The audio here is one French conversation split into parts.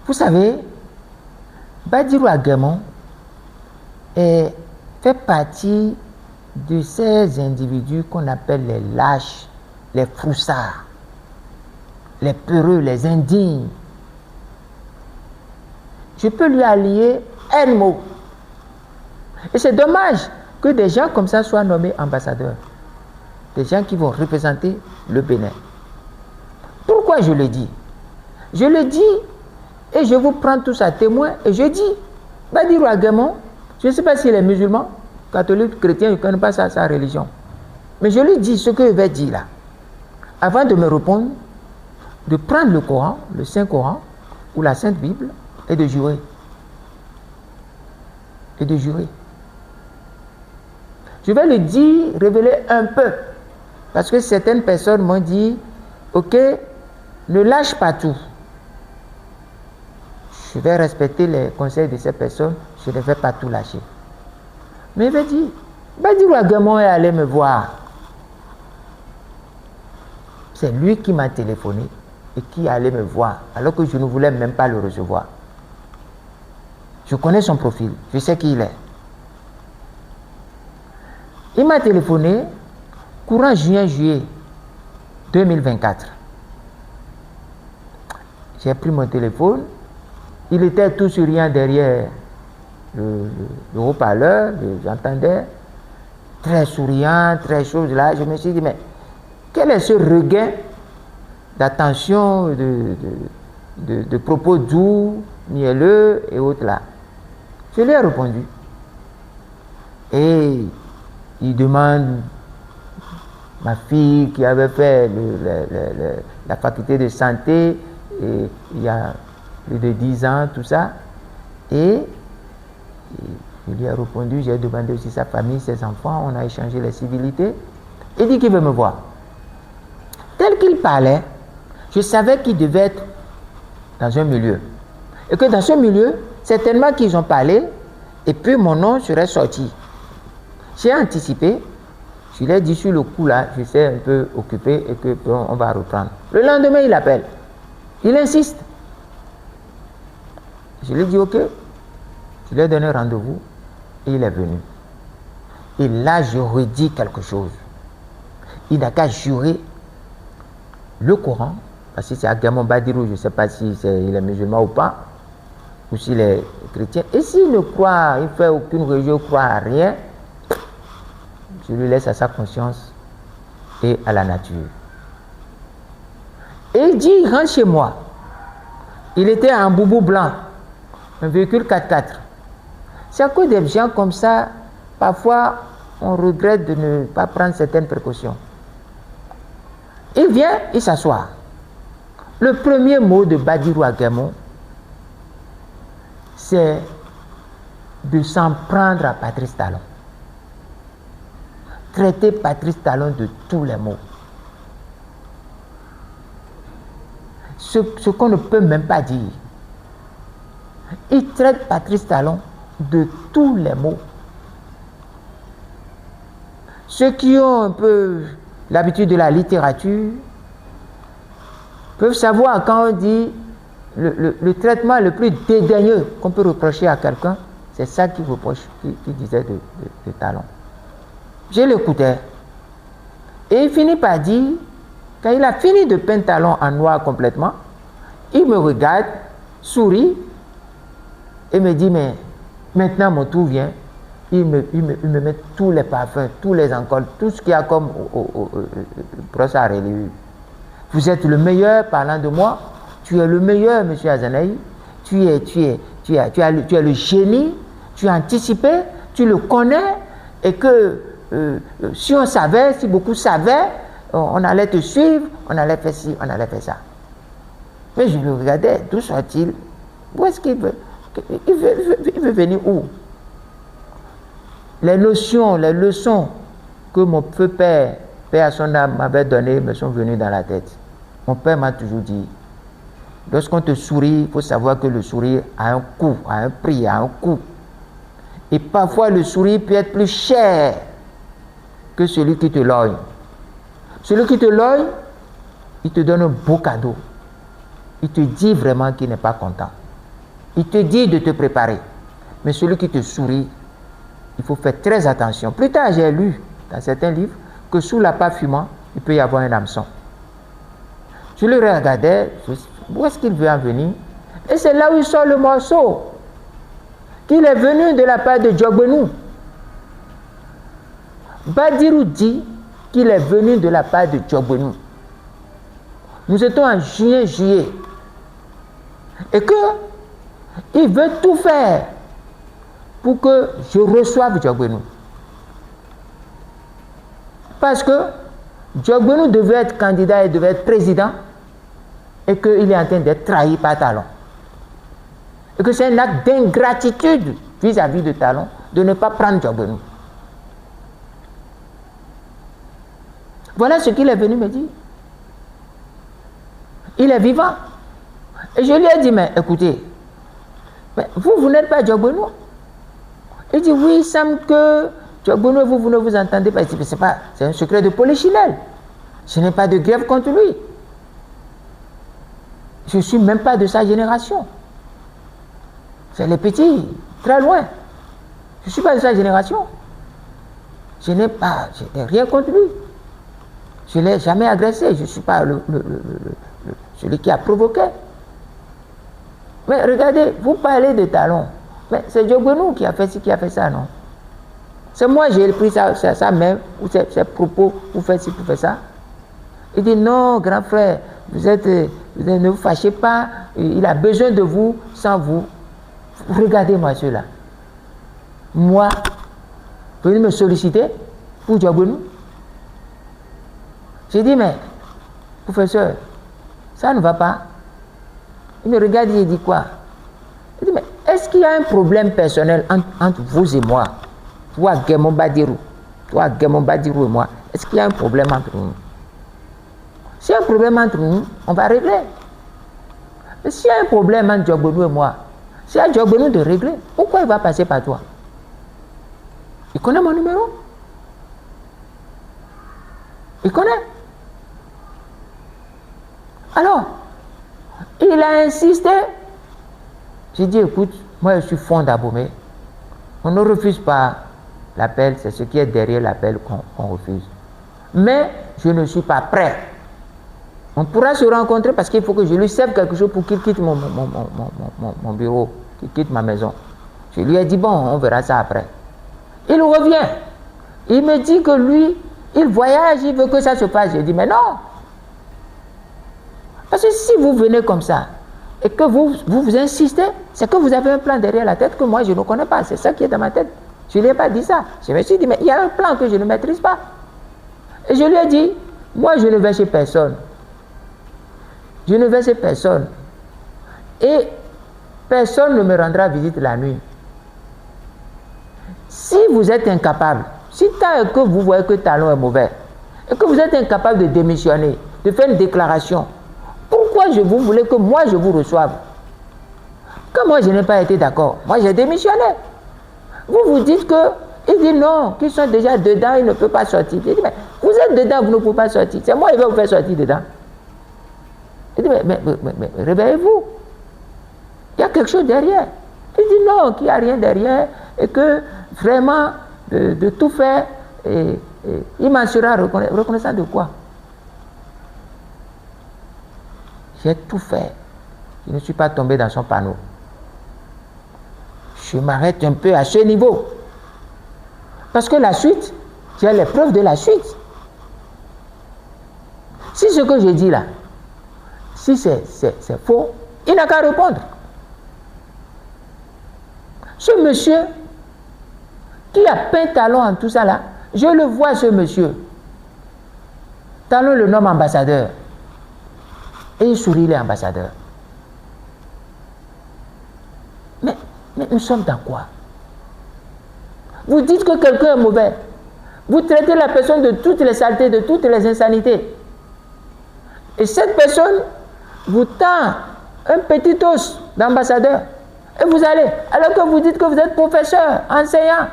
Vous savez, Badirou Aguemon fait partie de ces individus qu'on appelle les lâches, les froussards, les peureux, les indignes. Je peux lui allier un mot. Et c'est dommage que des gens comme ça soient nommés ambassadeurs. Des gens qui vont représenter le Bénin. Pourquoi je le dis? Je le dis et je vous prends tous à témoin et je dis, Badirou Aguemon, je ne sais pas s'il est musulman, catholique, chrétien, je ne connais pas sa religion. Mais je lui dis ce que je vais dire là. Avant de me répondre, de prendre le Coran, le Saint-Coran ou la Sainte Bible et de jurer. Et de jurer. Je vais le dire, révéler un peu. Parce que certaines personnes m'ont dit, ok, ne lâche pas tout. Je vais respecter les conseils de ces personnes, je ne vais pas tout lâcher. Mais il m'a dit, Badirou Aguemon est allé me voir. C'est lui qui m'a téléphoné et qui allait me voir, alors que je ne voulais même pas le recevoir. Je connais son profil, je sais qui il est. Il m'a téléphoné courant juin-juillet 2024. J'ai pris mon téléphone, il était tout souriant derrière le haut-parleur, j'entendais, très souriant, très chaud là. Je me suis dit, mais quel est ce regain d'attention, de propos doux, mielleux et autres là? Je lui ai répondu. Et il demande ma fille qui avait fait la faculté de santé et il y a plus de 10 ans, tout ça. Et je lui ai répondu, j'ai demandé aussi sa famille, ses enfants, on a échangé les civilités. Il dit qu'il veut me voir. Tel qu'il parlait, je savais qu'il devait être dans un milieu. Et que dans ce milieu, certainement qu'ils ont parlé, et puis mon nom serait sorti. J'ai anticipé, je lui ai dit sur le coup là, je suis un peu occupé et que bon, on va reprendre. Le lendemain, il appelle. Il insiste. Je lui ai dit ok. Je lui ai donné rendez-vous et il est venu. Et là, je redis quelque chose. Il n'a qu'à jurer le Coran, parce que c'est Aguemon Badirou, je ne sais pas si il est musulman ou pas, ou s'il est chrétien. Et s'il ne croit, il ne fait aucune religion, il ne croit à rien, je lui laisse à sa conscience et à la nature. Et il dit, il rentre chez moi. Il était en boubou blanc, un véhicule 4x4. C'est à cause des gens comme ça, parfois on regrette de ne pas prendre certaines précautions. Il vient, il s'assoit. Le premier mot de Badirou Aguemon, c'est de s'en prendre à Patrice Talon. Traiter Patrice Talon de tous les mots. Ce qu'on ne peut même pas dire. Il traite Patrice Talon de tous les mots. Ceux qui ont un peu l'habitude de la littérature peuvent savoir quand on dit le traitement le plus dédaigneux qu'on peut reprocher à quelqu'un, c'est ça qu'il reproche, qu'il disait de Talon. Je l'écoutais. Et il finit par dire, quand il a fini de peindre Talon en noir complètement, il me regarde, sourit, et me dit, mais maintenant mon tour vient. Il me met tous les parfums, tous les encols, tout ce qu'il y a comme brosse à relier. Vous êtes le meilleur parlant de moi. Tu es le meilleur, monsieur Azanaï. Tu es le génie. Tu as anticipé. Tu le connais. Et que si on savait, si beaucoup savaient, on allait te suivre, on allait faire ci, on allait faire ça. Mais je le regardais. D'où soit-il? Où est-ce qu'il veut? Il veut venir où? Les notions, les leçons que mon feu père, père à son âme, m'avait données me sont venues dans la tête. Mon père m'a toujours dit, lorsqu'on te sourit, il faut savoir que le sourire a un coût, a un prix, a un coût. Et parfois le sourire peut être plus cher que celui qui te logne. Celui qui te logne, il te donne un beau cadeau. Il te dit vraiment qu'il n'est pas content. il te dit de te préparer. Mais celui qui te sourit, il faut faire très attention. Plus tard, j'ai lu dans certains livres que sous l'appât fumant, il peut y avoir un hameçon. Je le regardais, où est-ce qu'il veut en venir? Et c'est là où il sort le morceau. Qu'il est venu de la part de Djogbenou. Badirou dit qu'il est venu de la part de Djogbenou. Nous étions en juillet. Et que il veut tout faire pour que je reçoive Djogbenou. Parce que Djogbenou devait être candidat et devait être président et qu'il est en train d'être trahi par Talon. Et que c'est un acte d'ingratitude vis-à-vis de Talon de ne pas prendre Djogbenou. Voilà ce qu'il est venu me dire. Il est vivant. Et je lui ai dit, mais écoutez, mais vous n'êtes pas Djogbenou. Il dit, oui, il semble que Djogbenou, vous ne vous entendez pas. Il dit, mais c'est un secret de Polichinelle. Je n'ai pas de grève contre lui. Je ne suis même pas de sa génération. C'est les petits, très loin. Je ne suis pas de sa génération. Je n'ai rien contre lui. Je ne l'ai jamais agressé. Je ne suis pas celui qui a provoqué. Mais regardez, vous parlez de Talon. Mais c'est Djogbenou qui a fait ci, qui a fait ça, non? C'est moi, j'ai pris sa main, ou ses propos, pour faire ci, pour faire ça. Il dit, non, grand frère, ne vous fâchez pas, il a besoin de vous, sans vous. Regardez-moi cela. Moi, vous venez me solliciter pour Djogbenou. J'ai dit, mais, professeur, ça ne va pas. Il me regarde et il dit quoi? Il dit, mais est-ce qu'il y a un problème personnel entre vous et moi? Toi, Guémon Badirou et moi, est-ce qu'il y a un problème entre nous? S'il y a un problème entre nous, on va régler. Mais s'il y a un problème entre Djogbenou et moi, c'est à Djogbenou de régler. Pourquoi il va passer par toi? Il connaît mon numéro. Il connaît. Alors, il a insisté. J'ai dit, écoute, moi je suis fond d'Abomey. On ne refuse pas l'appel, c'est ce qui est derrière l'appel qu'on refuse. Mais je ne suis pas prêt. On pourra se rencontrer parce qu'il faut que je lui serve quelque chose pour qu'il quitte mon bureau, qu'il quitte ma maison. Je lui ai dit, bon, on verra ça après. Il revient. Il me dit que lui, il voyage, il veut que ça se passe. J'ai dit, mais non. Parce que si vous venez comme ça, et que vous insistez, c'est que vous avez un plan derrière la tête que moi je ne connais pas. C'est ça qui est dans ma tête. Je ne lui ai pas dit ça. Je me suis dit, mais il y a un plan que je ne maîtrise pas. Et je lui ai dit, moi je ne vais chez personne. Je ne vais chez personne. Et personne ne me rendra visite la nuit. Si vous êtes incapable, si tant que vous voyez que Talon est mauvais, et que vous êtes incapable de démissionner, de faire une déclaration, pourquoi vous voulez que moi je vous reçoive? Quand moi je n'ai pas été d'accord, moi j'ai démissionné. Vous dites que, il dit non, qu'ils sont déjà dedans, ils ne peuvent pas sortir. Il dit, mais vous êtes dedans, vous ne pouvez pas sortir. C'est moi qui vais vous faire sortir dedans. Il dit, mais réveillez-vous. Il y a quelque chose derrière. Il dit non, qu'il n'y a rien derrière, et que vraiment, de tout faire, et il m'en sera reconnaissant de quoi? J'ai tout fait. Je ne suis pas tombé dans son panneau. Je m'arrête un peu à ce niveau. Parce que la suite, j'ai les preuves de la suite. Si ce que j'ai dit là, si c'est faux, il n'a qu'à répondre. Ce monsieur qui a peint Talon en tout ça là, je le vois ce monsieur. Talon le nomme ambassadeur. Et il sourit, les ambassadeurs. Mais nous sommes dans quoi? Vous dites que quelqu'un est mauvais. Vous traitez la personne de toutes les saletés, de toutes les insanités. Et cette personne vous tend un petit os d'ambassadeur. Et vous allez, alors que vous dites que vous êtes professeur, enseignant.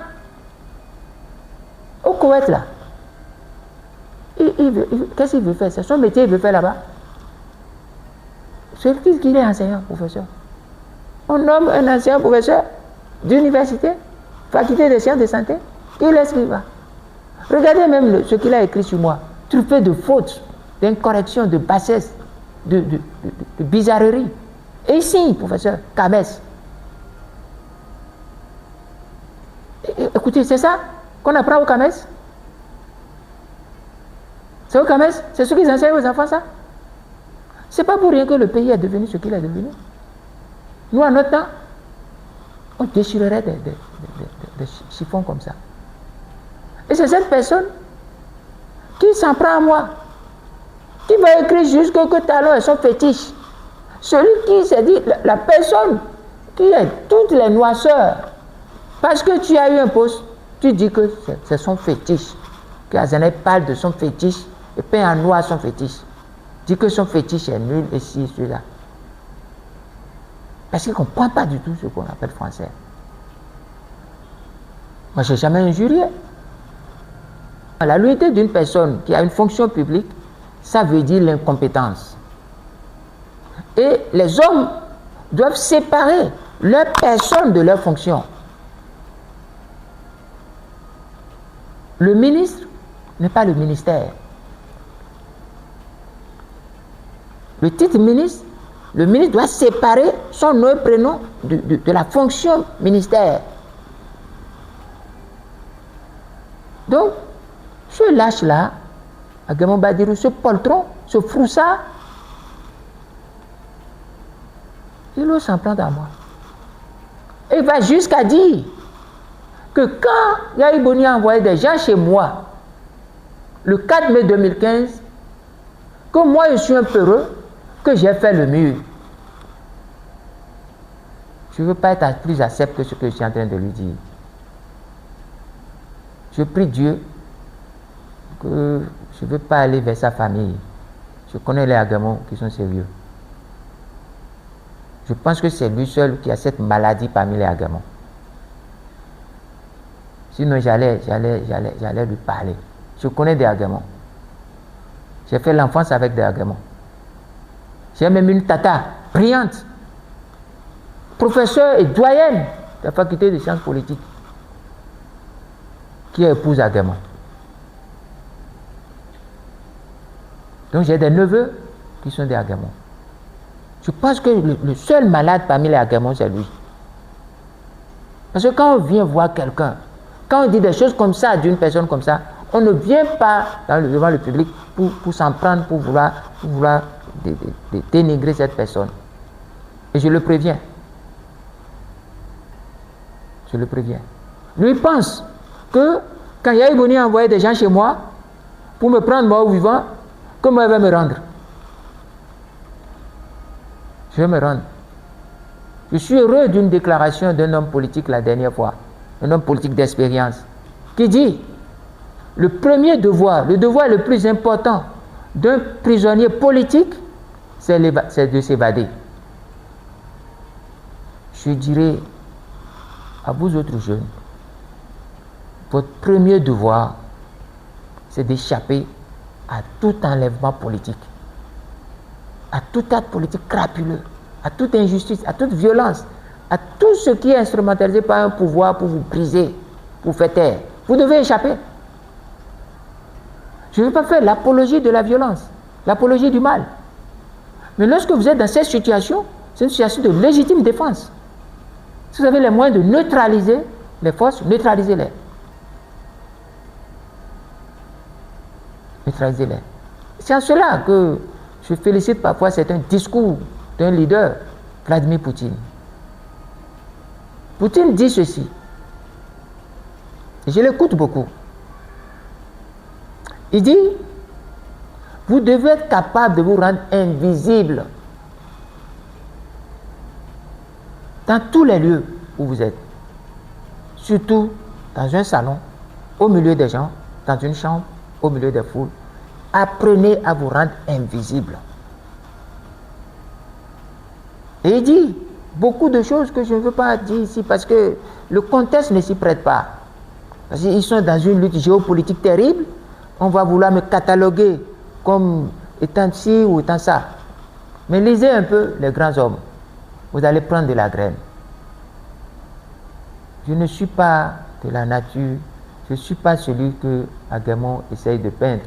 Au Koweït là. Qu'est-ce qu'il veut faire? C'est son métier, il veut faire là-bas. C'est qu'il est enseignant, professeur. On nomme un ancien professeur d'université, faculté des sciences de santé, il l'écrira. Regardez même ce qu'il a écrit sur moi, truffé de fautes, d'incorrections, de bassesse, de bizarreries. Et ici, professeur Kames. Écoutez, c'est ça qu'on apprend au Kames. C'est au Kames, c'est ce qu'ils enseignent aux enfants, ça. C'est pas pour rien que le pays est devenu ce qu'il est devenu. Nous, à notre temps, on déchirerait des chiffons comme ça. Et c'est cette personne qui s'en prend à moi, qui va écrire jusque que talon est son fétiche. Celui qui s'est dit, la personne qui est toutes les noisseurs, parce que tu as eu un poste, tu dis que c'est son fétiche. Que Azané parle de son fétiche et peint en noir son fétiche. Dit que son fétiche est nul et ci, celui-là. Parce qu'il ne comprend pas du tout ce qu'on appelle français. Moi, je n'ai jamais injurié. La nullité d'une personne qui a une fonction publique, ça veut dire l'incompétence. Et les hommes doivent séparer leur personne de leur fonction. Le ministre n'est pas le ministère. Le titre ministre, le ministre doit séparer son nom et prénom de la fonction ministère. Donc, ce lâche-là, Agamon Badirou, ce poltron, ce froussard, il ose s'en prendre à moi. Et il va jusqu'à dire que quand Yahi Boni a envoyé des gens chez moi, le 4 mai 2015, que moi je suis un peureux, que j'ai fait le mur. Je ne veux pas être plus accepté que ce que je suis en train de lui dire. Je prie Dieu que je ne veux pas aller vers sa famille. Je connais les Agamons qui sont sérieux. Je pense que c'est lui seul qui a cette maladie parmi les Agamons. Sinon, j'allais lui parler. Je connais des Agamons. J'ai fait l'enfance avec des Agamons. J'ai même une tata brillante, professeure et doyenne de la faculté de sciences politiques, qui est épouse Agamon. Donc j'ai des neveux qui sont des Agamons. Je pense que le seul malade parmi les Agamons, c'est lui. Parce que quand on vient voir quelqu'un, quand on dit des choses comme ça d'une personne comme ça, on ne vient pas devant le public pour s'en prendre, pour vouloir dénigrer cette personne. Et je le préviens. Je le préviens. Lui pense que quand Yahi Boni a envoyé des gens chez moi pour me prendre mort ou vivant, que moi il va me rendre. Je vais me rendre. Je suis heureux d'une déclaration d'un homme politique la dernière fois, un homme politique d'expérience, qui dit le premier devoir, le devoir le plus important d'un prisonnier politique, c'est de s'évader. Je dirais à vous autres jeunes, votre premier devoir, c'est d'échapper à tout enlèvement politique, à tout acte politique crapuleux, à toute injustice, à toute violence, à tout ce qui est instrumentalisé par un pouvoir pour vous briser, pour vous faire taire. Vous devez échapper. Je ne veux pas faire l'apologie de la violence, l'apologie du mal. Mais lorsque vous êtes dans cette situation, c'est une situation de légitime défense. Si vous avez les moyens de neutraliser les forces, neutralisez-les. Neutralisez-les. C'est en cela que je félicite parfois certains discours d'un leader, Vladimir Poutine. Poutine dit ceci, et je l'écoute beaucoup. Il dit, vous devez être capable de vous rendre invisible dans tous les lieux où vous êtes. Surtout dans un salon, au milieu des gens, dans une chambre, au milieu des foules. Apprenez à vous rendre invisible. Et il dit beaucoup de choses que je ne veux pas dire ici parce que le contexte ne s'y prête pas. Parce qu'ils sont dans une lutte géopolitique terrible. On va vouloir me cataloguer comme étant ci ou étant ça. Mais lisez un peu les grands hommes. vous allez prendre de la graine. Je ne suis pas de la nature, je ne suis pas celui que Agamemnon essaye de peindre.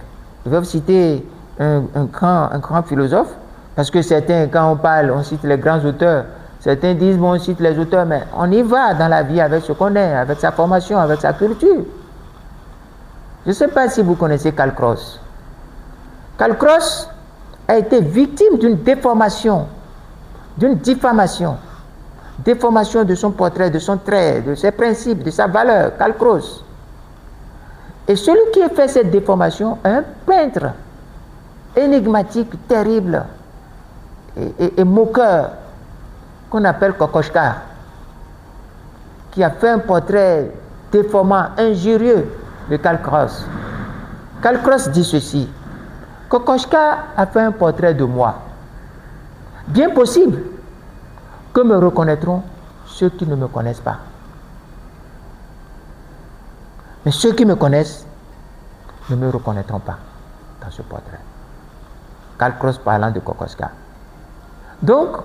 Je vais vous citer un grand philosophe, parce que certains, quand on parle, on cite les grands auteurs. Certains disent, bon, on cite les auteurs, mais on y va dans la vie avec ce qu'on est, avec sa formation, avec sa culture. Je ne sais pas si vous connaissez Karl Kraus. Karl Kraus a été victime d'une déformation, d'une diffamation. Déformation de son portrait, de son trait, de ses principes, de sa valeur, Karl Kraus. Et celui qui a fait cette déformation est un peintre énigmatique, terrible et moqueur, qu'on appelle Kokoschka, qui a fait un portrait déformant, injurieux de Karl Kraus. Karl Kraus dit ceci: Kokoschka a fait un portrait de moi. Bien possible que me reconnaîtront ceux qui ne me connaissent pas. Mais ceux qui me connaissent ne me reconnaîtront pas dans ce portrait. Karl Kraus parlant de Kokoschka. Donc,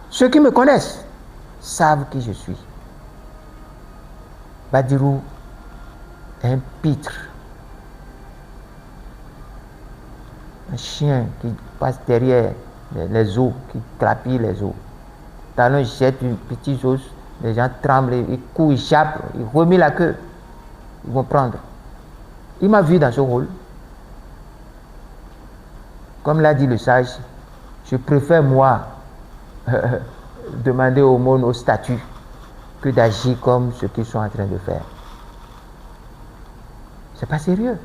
ceux qui me connaissent savent qui je suis. Badirou est un pitre, un chien qui passe derrière les os, qui clapille les os. Talon jette une petite os, les gens tremblent, ils courent, ils chappent, ils remettent la queue, ils vont prendre. Il m'a vu dans ce rôle. Comme l'a dit le sage, je préfère moi demander aumône aux statues que d'agir comme ce qu'ils sont en train de faire. C'est pas sérieux.